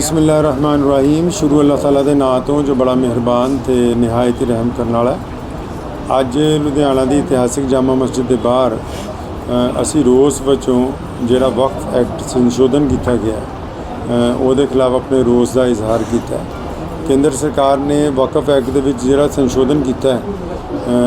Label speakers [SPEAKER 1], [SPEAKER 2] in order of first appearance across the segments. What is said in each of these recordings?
[SPEAKER 1] बिस्मिल्लाहिर्रहमानिर्रहीम। शुरू अल्लाह ताला दे नां तो जो बड़ा मेहरबान ते निहायत ही रहम करने वाला है। अज लुधियाना की इतिहासिक जामा मस्जिद के बाहर असी रोस वचों जिहड़ा वक्फ एक्ट संशोधन किया गया उसके खिलाफ अपने रोस का इजहार किया। केंद्र सरकार ने वक्फ एक्ट दे विच जिहड़ा संशोधन किया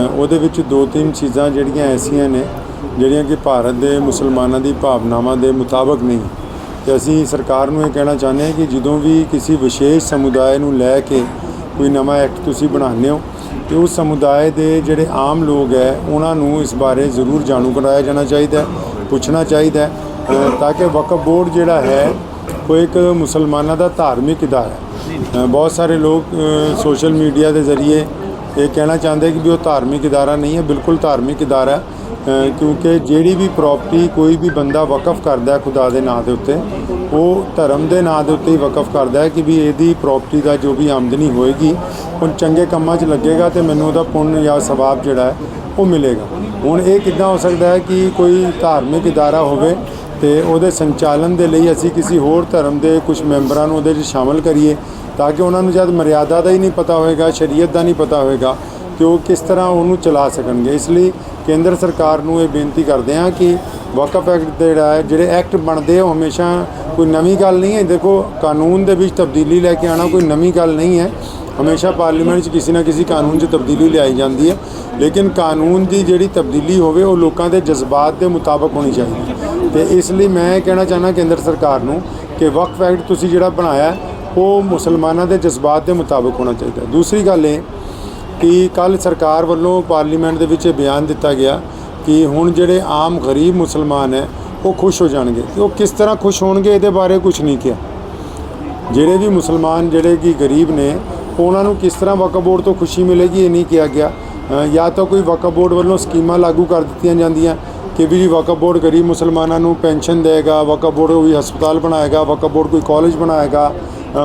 [SPEAKER 1] उहदे विच दो तीन चीज़ां जिहड़ियां ऐसियां ने जिहड़ियां कि भारत के मुसलमानों की भावनावां के मुताबक नहीं। तो असी सरकार नूं ये कहना चाहते हैं कि जदों भी किसी विशेष समुदाय नूं लै के कोई नवा एक्ट तुसीं बनाने हो तो उस समुदाय के जिहड़े आम लोग है उन्होंने इस बारे ज़रूर जाणू कराया जाना चाहिए, पुछना चाहिए, ताकि वक्फ बोर्ड जिहड़ा है वो एक मुसलमानों का धार्मिक इदारा है। बहुत सारे लोग सोशल मीडिया के जरिए ये कहना चाहते हैं कि भी वो धार्मिक इदारा नहीं है। बिल्कुल धार्मिक इदारा है, क्योंकि जिहड़ी भी प्रॉपर्टी कोई भी बंदा वकफ करता है खुदा के नाम के उत्ते वो धर्म के नाम के उत्ते ही वकफ करता है कि भी यदी प्रॉपर्टी का जो भी आमदनी होएगी वो चंगे कामों च लगेगा तो मैनूं उहदा पुण्य या सवाब जिहड़ा है वो मिलेगा। हुण ये किद्दां हो सकता है कि कोई धार्मिक इदारा होवे ते उहदे संचालन के लिए असी किसी होर धर्म के कुछ मैंबरां नूं उहदे च शामिल करिए ताकि उन्होंने जब मर्यादा का ही नहीं पता होएगा, शरीयत का नहीं पता होएगा कि वो किस तरह उन्होंने चला सकणगे। इसलिए केंद्र सरकार नूं ये बेनती करते हैं कि वक्फ एक्ट जिहड़ा है जिहड़े एक्ट बनते हो हमेशा कोई नवी गल नहीं है। देखो कानून दे विच तब्दीली लैके आना कोई नवी गल नहीं है। हमेशा पार्लीमेंट च किसी ना किसी कानून च तब्दीली लियाई जाती है, लेकिन कानून की जिहड़ी तब्दीली होवे वो लोगों के जज्बात के मुताबक होनी चाहिए। तो इसलिए मैं कहना चाहना केंद्र सरकार नूं कि वक्फ एक्ट तुसीं जिहड़ा बनाया वो मुसलमानों के जज्बात के मुताबक होना चाहिए। दूसरी गल ये कि कल सरकार वालों पार्लीमेंट के बयान दिता गया कि हुण जिहड़े आम गरीब मुसलमान है वो खुश हो जाएंगे। तो वो किस तरह खुश होणगे इहदे बारे कुछ नहीं किया। जिहड़े भी मुसलमान जिहड़े कि गरीब ने उन्होंने किस तरह वक्फ बोर्ड तो खुशी मिलेगी ये नहीं किया गया। या तो कोई वक्फ बोर्ड वालों स्कीमां लागू कर दित्तियां जांदियां कि भी वक्फ बोर्ड गरीब मुसलमानों को पेंशन देगा, वक्फ बोर्ड कोई हस्पताल बनाएगा, वक्फ बोर्ड कोई कॉलेज बनाएगा,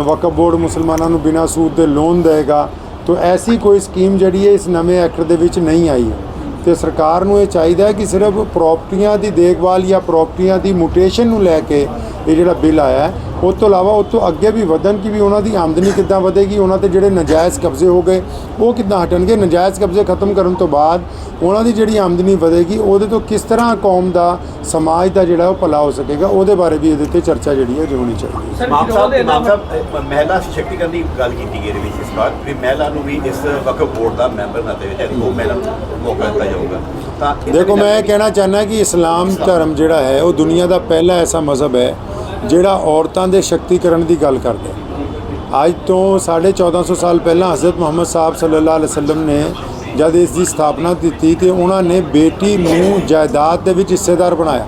[SPEAKER 1] वक्फ बोर्ड मुसलमानों को बिना सूद के लोन देगा। तो ऐसी कोई स्कीम जिहड़ी है इस नवे एक्ट दे विच नहीं आई है। तो सरकार नूं ये चाहिए कि सिर्फ प्रॉपर्टियां की देखभाल या प्रॉपर्टियां की म्यूटेशन नूं लैके ये जिहड़ा बिल आया है उस तो इलावा उस तो अगे भी वधन कि भी उन्हों की आमदनी किद्दां वधेगी, उन्होंने ते जिहड़े नजायज़ कब्जे हो गए वो किद्दां हटणगे, नजायज़ कब्जे खत्म करन तो बाद उन्हों की जिहड़ी आमदनी वधेगी उहदे तो किस तरह कौम का समाज का जिहड़ा वो भला हो सकेगा उहदे बारे भी इहदे ते चर्चा जिहड़ी है होनी चाहिए।
[SPEAKER 2] महिला सशक्तिकरण की गल की गई इस बार भी महिला नूं भी इस वक्फ बोर्ड का मैंबर नाते वो महिला मौका दिता जाऊगा।
[SPEAKER 1] देखो मैं कहना चाहना कि इस्लाम धर्म जिहड़ा है वो दुनिया का पहला ऐसा मजहब है जिहड़ा औरतों के शक्तिकरण की गल करता है। अज तो 1450 साल पहला हज़रत मुहम्मद साहब सल्लल्लाहु अलैहि वसल्लम ने जब इसकी स्थापना की तो उन्होंने बेटी नूं जायदाद दे विच हिस्सेदार बनाया,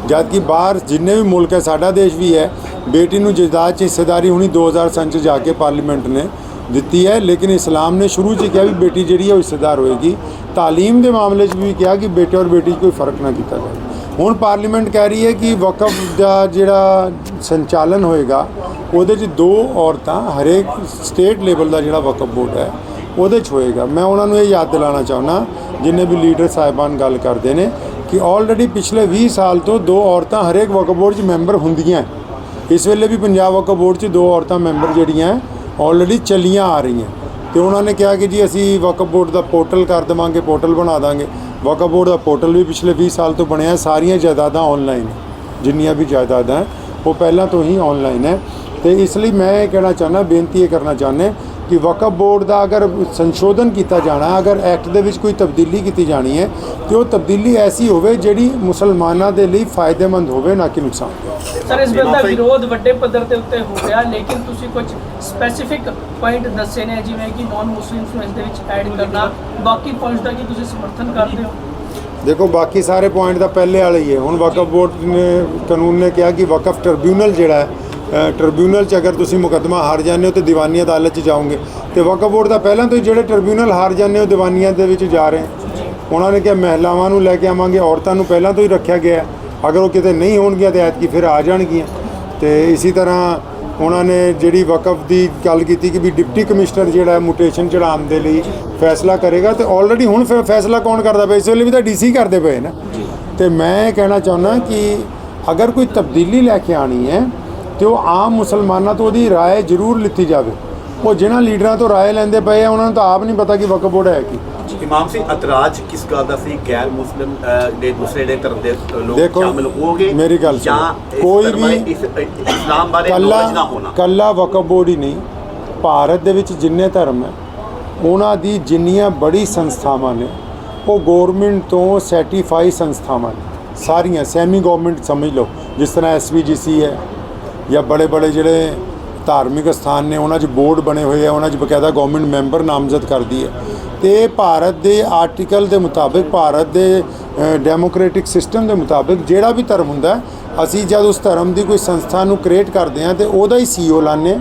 [SPEAKER 1] जबकि बाहर जिन्ने भी मुल्क है साडा देश भी है बेटी नूं जायदाद हिस्सेदारी हुणी 2000 सन च जाके पार्लीमेंट ने दी है। लेकिन इस्लाम ने शुरू से कहा भी बेटी जी है हिस्सेदार होएगी। तालीम के मामले भी कहा कि बेटे और बेटी कोई फ़र्क ना किया जाए। हुण पार्लीमेंट कह रही है कि वक्फ का जिहड़ा संचालन होएगा उहदे च 2 औरतां हरेक स्टेट लेवल का जिहड़ा वक्फ बोर्ड है उहदे च होएगा। मैं उन्होंने ये याद दिलाना चाहना जिन्हें भी लीडर साहिबान गल करते हैं कि ऑलरेडी पिछले 20 साल तो 2 औरतां हरेक वक्फ बोर्ड च मैंबर होंदियां। इस वेले भी पंजाब वक्फ बोर्ड च 2 औरतां मैंबर जिहड़ियां ऑलरेडी चलियां आ रही हैं। तो उन्होंने कहा कि जी असी वक्फ बोर्ड का पोर्टल कर देवांगे, पोर्टल बना देंगे। वक्फ बोर्ड का पोर्टल भी पिछले 20 साल तो बनया। सारियां जायदादां ऑनलाइन है, जिन्नियां भी जायदादां हैं वो पहला तो ही ऑनलाइन है। तो इसलिए मैं कहना चाहना बेनती ये करना चाहने कि वक्फ बोर्ड का अगर संशोधन किया जाना, अगर एक्ट दे विच कोई तब्दीली की जानी है तो वो तब्दीली ऐसी होवे जिहड़ी मुसलमानों के लिए फायदेमंद होवे, ना कि नुकसान।
[SPEAKER 3] सर इस बिल का विरोध वड्डे पद्धर ते उत्ते हो गया, लेकिन तुसीं कुछ स्पैसीफिक पॉइंट दस्से ने जिवें कि नॉन मुस्लिम्स नूं इस दे विच ऐड करना, बाकी पॉइंट्स दा की तुसीं समर्थन करदे हो?
[SPEAKER 1] देखो बाकी सारे पॉइंट तो पहले वाले ही है। हुण वक्फ बोर्ड ने कानून ने कहा कि वक्फ ट्रिब्यूनल जिहड़ा है ट्रिब्यूनल च अगर तुसीं मुकदमा हार जाते हो तो दीवानी अदालत जाओगे। तो वक्फ बोर्ड का पहला तो जिहड़े ट्रिब्यूनल हार जाते हो दीवानियां दे विच जा रहे हैं। उन्होंने कहा महिलावां नूं लैके आवांगे, औरतां नूं पहलां तो ही रखा गया है, अगर वो किते नहीं होणगियां तो ऐतकी फिर आ जाणगियां। तो इसी तरह उन्होंने जिहड़ी वक्फ की गल की कि भी डिप्टी कमिश्नर जिहड़ा म्यूटेशन चढ़ाउण दे लई फैसला करेगा। तो ऑलरेडी हुण फैसला कौन करदा पिया? इस वेले भी तो DC करते पे ना। तो मैं कहना चाहुंदा कि अगर कोई तब्दीली लैके आनी है ਤੇ ਉਹ ਆਮ ਮੁਸਲਮਾਨਾਂ ਤੋਂ ਉਹਦੀ ਰਾਏ ਜ਼ਰੂਰ ਲਿੱਤੀ ਜਾਵੇ। ਉਹ ਜਿਨ੍ਹਾਂ ਲੀਡਰਾਂ ਤੋਂ ਰਾਏ ਲੈਂਦੇ ਪਏ ਆ ਉਹਨਾਂ ਨੂੰ ਤਾਂ ਆਪ ਨਹੀਂ ਪਤਾ ਕਿ ਵਕਫ ਬੋਰਡ ਹੈ ਕੀ।
[SPEAKER 2] ਇਮਾਮ ਸਿੰਘ ਇਤਰਾਜ਼ ਕਿਸ ਗੱਲ ਦਾ ਸੀ? ਗੈਰ ਮੁਸਲਿਮ ਦੇ ਦੂਸਰੇ ਦੇ ਧਰਮ ਦੇ ਲੋਕ
[SPEAKER 1] ਦੇਖੋ,
[SPEAKER 2] ਸ਼ਾਮਿਲ ਹੋਗੇ
[SPEAKER 1] ਮੇਰੀ ਗੱਲ ਸੁਣੋ,
[SPEAKER 2] ਜਾਂ
[SPEAKER 1] ਕੋਈ ਵੀ
[SPEAKER 2] ਇਸਲਾਮ ਬਾਰੇ ਨੌਲੇਜ ਨਾ ਹੋਣਾ?
[SPEAKER 1] ਕੱਲਾ ਵਕਫ ਬੋਰਡ ਹੀ ਨਹੀਂ, ਭਾਰਤ ਦੇ ਵਿੱਚ ਜਿੰਨੇ ਧਰਮ ਹੈ ਉਹਨਾਂ ਦੀ ਜਿੰਨੀਆਂ ਬੜੀ ਸੰਸਥਾਵਾਂ ਨੇ ਉਹ ਗੌਰਮੈਂਟ ਤੋਂ ਸਰਟੀਫਾਈ ਸੰਸਥਾਵਾਂ ਨੇ, ਸਾਰੀਆਂ ਸੈਮੀ ਗਵਰਨਮੈਂਟ ਸਮਝ ਲਓ, ਜਿਸ ਤਰ੍ਹਾਂ SVGC ਹੈ ਜਾਂ ਬੜੇ ਬੜੇ ਜਿਹੜੇ ਧਾਰਮਿਕ ਸਥਾਨ ਨੇ ਉਹਨਾਂ 'ਚ ਬੋਰਡ ਬਣੇ ਹੋਏ ਆ, ਉਹਨਾਂ 'ਚ ਬਕਾਇਦਾ ਗਵਰਨਮੈਂਟ ਮੈਂਬਰ ਨਾਮਜ਼ਦ ਕਰਦੀ ਹੈ। ਤੇ ਭਾਰਤ ਦੇ ਆਰਟੀਕਲ ਦੇ ਮੁਤਾਬਿਕ, ਭਾਰਤ ਦੇ ਡੈਮੋਕ੍ਰੈਟਿਕ ਸਿਸਟਮ ਦੇ ਮੁਤਾਬਿਕ ਜਿਹੜਾ ਵੀ ਧਰਮ ਹੁੰਦਾ, ਅਸੀਂ ਜਦ ਉਸ ਧਰਮ ਦੀ ਕੋਈ ਸੰਸਥਾ ਨੂੰ ਕ੍ਰੀਏਟ ਕਰਦੇ ਹਾਂ ਤੇ ਉਹਦਾ ਹੀ CEO ਲਾਉਂਦੇ,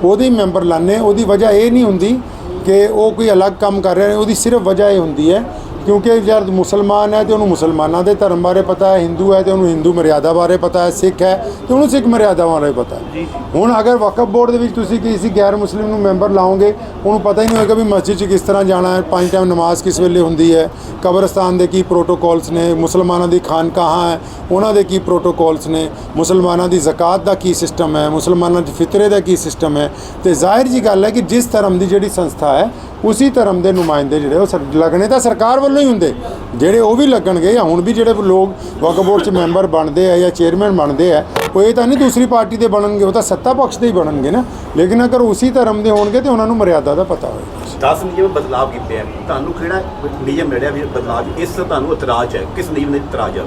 [SPEAKER 1] ਉਹਦੇ ਹੀ ਮੈਂਬਰ ਲਾਉਂਦੇ। ਉਹਦੀ ਵਜ੍ਹਾ ਇਹ ਨਹੀਂ ਹੁੰਦੀ ਕਿ ਉਹ ਕੋਈ ਅਲੱਗ ਕੰਮ ਕਰ ਰਿਹਾ, ਉਹਦੀ ਸਿਰਫ ਵਜ੍ਹਾ ਇਹ ਹੁੰਦੀ ਹੈ ਕਿਉਂਕਿ ਜਦ ਮੁਸਲਮਾਨ ਹੈ ਤੇ ਉਹਨੂੰ ਮੁਸਲਮਾਨਾਂ ਦੇ ਧਰਮ ਬਾਰੇ ਪਤਾ ਹੈ, ਹਿੰਦੂ ਹੈ ਤੇ ਉਹਨੂੰ ਹਿੰਦੂ ਮਰਿਆਦਾ ਬਾਰੇ ਪਤਾ ਹੈ, ਸਿੱਖ ਹੈ ਤੇ ਉਹਨੂੰ ਸਿੱਖ ਮਰਿਆਦਾ ਬਾਰੇ ਪਤਾ ਹੈ। ਹੁਣ ਅਗਰ ਵਕਫ ਬੋਰਡ ਦੇ ਵਿੱਚ ਤੁਸੀਂ ਕਿਸੇ ਗੈਰ ਮੁਸਲਿਮ ਨੂੰ ਮੈਂਬਰ ਲਾਓਗੇ, ਉਹਨੂੰ ਪਤਾ ਹੀ ਨਹੀਂ ਹੋਏਗਾ ਵੀ ਮਸਜਿਦ 'ਚ ਕਿਸ ਤਰ੍ਹਾਂ ਜਾਣਾ ਹੈ, 5 ਟਾਈਮ ਨਮਾਜ਼ ਕਿਸ ਵੇਲੇ ਹੁੰਦੀ ਹੈ, ਕਬਰਸਤਾਨ ਦੇ ਕੀ ਪ੍ਰੋਟੋਕੋਲਸ ਨੇ, ਮੁਸਲਮਾਨਾਂ ਦੀ ਖਾਨਕਾਹਾਂ ਹੈ ਉਹਨਾਂ ਦੇ ਕੀ ਪ੍ਰੋਟੋਕੋਲਸ ਨੇ, ਮੁਸਲਮਾਨਾਂ ਦੀ ਜ਼ਕਾਤ ਦਾ ਕੀ ਸਿਸਟਮ ਹੈ, ਮੁਸਲਮਾਨਾਂ ਦੀ ਫਿਤਰੇ ਦਾ ਕੀ ਸਿਸਟਮ ਹੈ। ਤੇ ਜ਼ਾਹਿਰ ਜੀ ਗੱਲ ਹੈ ਕਿ ਜਿਸ ਧਰਮ ਦੀ ਜਿਹੜੀ ਸੰਸਥਾ ਹੈ ਉसी ਧਰਮ ਦੇ ਨੁਮਾਇੰਦੇ ਜਿਹੜੇ ਉਹ ਲੱਗਣੇ ਤਾਂ ਸਰਕਾਰ ਵੱਲੋਂ ਹੀ ਹੁੰਦੇ, ਜਿਹੜੇ ਉਹ ਵੀ ਲੱਗਣਗੇ। ਜਾਂ ਹੁਣ ਵੀ ਜਿਹੜੇ ਲੋਕ ਵਕਫ ਬੋਰਡ 'ਚ ਮੈਂਬਰ ਬਣਦੇ ਆ ਜਾਂ ਚੇਅਰਮੈਨ ਬਣਦੇ ਆ, ਉਹ ਇਹ ਤਾਂ ਨਹੀਂ ਦੂਸਰੀ ਪਾਰਟੀ ਦੇ ਬਣਨਗੇ, ਉਹ ਤਾਂ ਸੱਤਾ ਪਕਸ਼ ਦੇ ਹੀ ਬਣਨਗੇ ਨਾ। ਲੇਕਿਨ ਅਗਰ ਉसी ਧਰਮ ਦੇ ਹੋਣਗੇ ਤੇ ਉਹਨਾਂ ਨੂੰ ਮਰਿਆਦਾ ਦਾ ਪਤਾ ਹੋਏਗਾ।
[SPEAKER 2] 10 ਨਿਯਮ ਬਦਲਾਅ ਕੀਤੇ ਆ, ਤੁਹਾਨੂੰ ਕਿਹੜਾ ਨਿਯਮ ਮਿਲਿਆ ਵੀ ਬਦਲਾਅ ਇਸ ਤੁਹਾਨੂੰ ਇਤਰਾਜ਼ ਹੈ? ਕਿਸ ਨਿਯਮ ਦੇ ਇਤਰਾਜ਼ ਹੈ?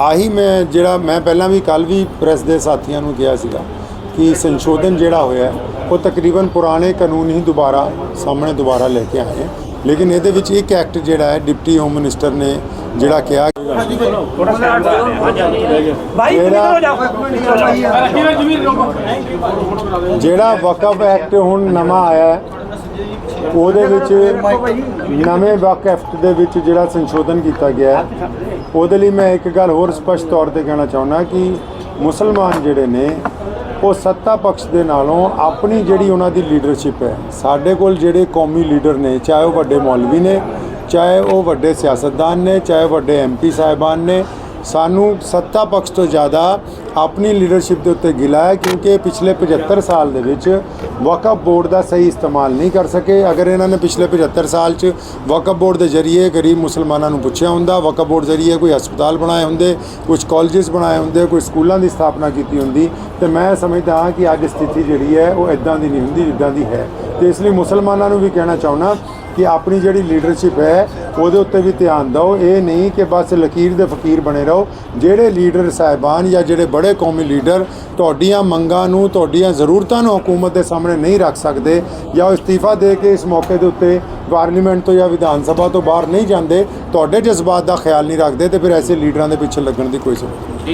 [SPEAKER 1] ਆਹੀ ਮੈਂ ਪਹਿਲਾਂ ਵੀ ਕੱਲ੍ਹ ਵੀ ਪ੍ਰੈਸ ਦੇ ਸਾਥੀਆਂ ਨੂੰ ਕਿਹਾ ਸੀਗਾ ਕਿ ਸੰਸ਼ੋਧਨ ਜਿਹੜਾ ਹੋਇਆ ਉਹ ਤਕਰੀਬਨ ਪੁਰਾਣੇ ਕਾਨੂੰਨ ਹੀ ਦੁਬਾਰਾ ਲੈ ਕੇ ਆਏ। ਲੇਕਿਨ ਇਹਦੇ ਵਿੱਚ ਇੱਕ ਐਕਟ ਜਿਹੜਾ ਹੈ ਡਿਪਟੀ ਹੋਮ ਮਿਨਿਸਟਰ ਨੇ ਜਿਹੜਾ ਕਿਹਾ ਜਿਹੜਾ ਵਕਫ ਐਕਟ ਹੁਣ ਨਵਾਂ ਆਇਆ ਹੈ ਉਹਦੇ ਵਿੱਚ ਨਵੇਂ ਵਕਫ ਐਕਟ ਦੇ ਵਿੱਚ ਜਿਹੜਾ ਸੰਸ਼ੋਧਨ ਕੀਤਾ ਗਿਆ ਹੈ, ਉਹਦੇ ਲਈ ਮੈਂ ਇੱਕ ਗੱਲ ਹੋਰ ਸਪਸ਼ਟ ਤੌਰ ਤੇ ਕਹਿਣਾ ਚਾਹੁੰਦਾ ਕਿ ਮੁਸਲਮਾਨ ਜਿਹੜੇ ਨੇ ਉਹ ਸੱਤਾ ਪਕਸ਼ ਦੇ ਨਾਲੋਂ ਆਪਣੀ ਜਿਹੜੀ ਉਹਨਾਂ ਦੀ ਲੀਡਰਸ਼ਿਪ ਹੈ, ਸਾਡੇ ਕੋਲ ਜਿਹੜੇ ਕੌਮੀ ਲੀਡਰ ਨੇ, ਚਾਹੇ ਉਹ ਵੱਡੇ ਮੌਲਵੀ ਨੇ, ਚਾਹੇ ਉਹ ਵੱਡੇ ਸਿਆਸਤਦਾਨ ਨੇ, ਚਾਹੇ ਵੱਡੇ MP ਸਾਹਿਬਾਨ ਨੇ, ਸਾਨੂੰ ਸੱਤਾ ਪਕਸ਼ ਤੋਂ ਜ਼ਿਆਦਾ ਆਪਣੀ ਲੀਡਰਸ਼ਿਪ ਦੇ ਉੱਤੇ ਗਿਲਾ ਹੈ ਕਿਉਂਕਿ ਪਿਛਲੇ 75 ਸਾਲ ਦੇ ਵਿੱਚ ਵਕਫ ਬੋਰਡ ਦਾ ਸਹੀ ਇਸਤੇਮਾਲ ਨਹੀਂ ਕਰ ਸਕੇ। ਅਗਰ ਇਹਨਾਂ ਨੇ ਪਿਛਲੇ 75 ਸਾਲ 'ਚ ਵਕਫ ਬੋਰਡ ਦੇ ਜ਼ਰੀਏ ਗਰੀਬ ਮੁਸਲਮਾਨਾਂ ਨੂੰ ਪੁੱਛਿਆ ਹੁੰਦਾ, ਵਕਫ ਬੋਰਡ ਜ਼ਰੀਏ ਕੋਈ ਹਸਪਤਾਲ ਬਣਾਏ ਹੁੰਦੇ, ਕੁਝ ਕਾਲਜਸ ਬਣਾਏ ਹੁੰਦੇ, ਕੋਈ ਸਕੂਲਾਂ ਦੀ ਸਥਾਪਨਾ ਕੀਤੀ ਹੁੰਦੀ, ਤੇ ਮੈਂ ਸਮਝਦਾ ਹਾਂ ਕਿ ਅੱਜ ਸਥਿਤੀ ਜਿਹੜੀ ਹੈ ਉਹ ਇੱਦਾਂ ਦੀ ਨਹੀਂ ਹੁੰਦੀ ਜਿੱਦਾਂ ਦੀ ਹੈ। ਤੇ ਇਸ ਲਈ ਮੁਸਲਮਾਨਾਂ ਨੂੰ ਵੀ ਕਹਿਣਾ ਚਾਹੁੰਦਾ ਕਿ ਆਪਣੀ ਜਿਹੜੀ ਲੀਡਰਸ਼ਿਪ ਹੈ ਉਹਦੇ ਉੱਤੇ ਵੀ ਧਿਆਨ ਦਿਓ। ਇਹ ਨਹੀਂ ਕਿ ਬਸ ਲਕੀਰ ਦੇ ਫਕੀਰ ਬਣੇ ਰਹੋ। ਜਿਹੜੇ ਲੀਡਰ ਸਾਹਿਬਾਨ ਜਾਂ ਜਿਹੜੇ ਬੜੇ ਕੌਮੀ ਲੀਡਰ ਤੁਹਾਡੀਆਂ ਮੰਗਾਂ ਨੂੰ, ਤੁਹਾਡੀਆਂ ਜ਼ਰੂਰਤਾਂ ਨੂੰ ਹਕੂਮਤ ਦੇ ਸਾਹਮਣੇ ਨਹੀਂ ਰੱਖ ਸਕਦੇ ਜਾਂ ਉਹ ਅਸਤੀਫਾ ਦੇ ਕੇ ਇਸ ਮੌਕੇ ਦੇ ਉੱਤੇ ਪਾਰਲੀਮੈਂਟ ਤੋਂ ਜਾਂ ਵਿਧਾਨ ਸਭਾ ਤੋਂ ਬਾਹਰ ਨਹੀਂ ਜਾਂਦੇ, ਤੁਹਾਡੇ ਜਜ਼ਬਾਤ ਦਾ ਖਿਆਲ ਨਹੀਂ ਰੱਖਦੇ, ਤੇ ਫਿਰ ਐਸੇ ਲੀਡਰਾਂ ਦੇ ਪਿੱਛੇ ਲੱਗਣ ਦੀ ਕੋਈ ਜ਼ਰੂਰਤ ਨਹੀਂ।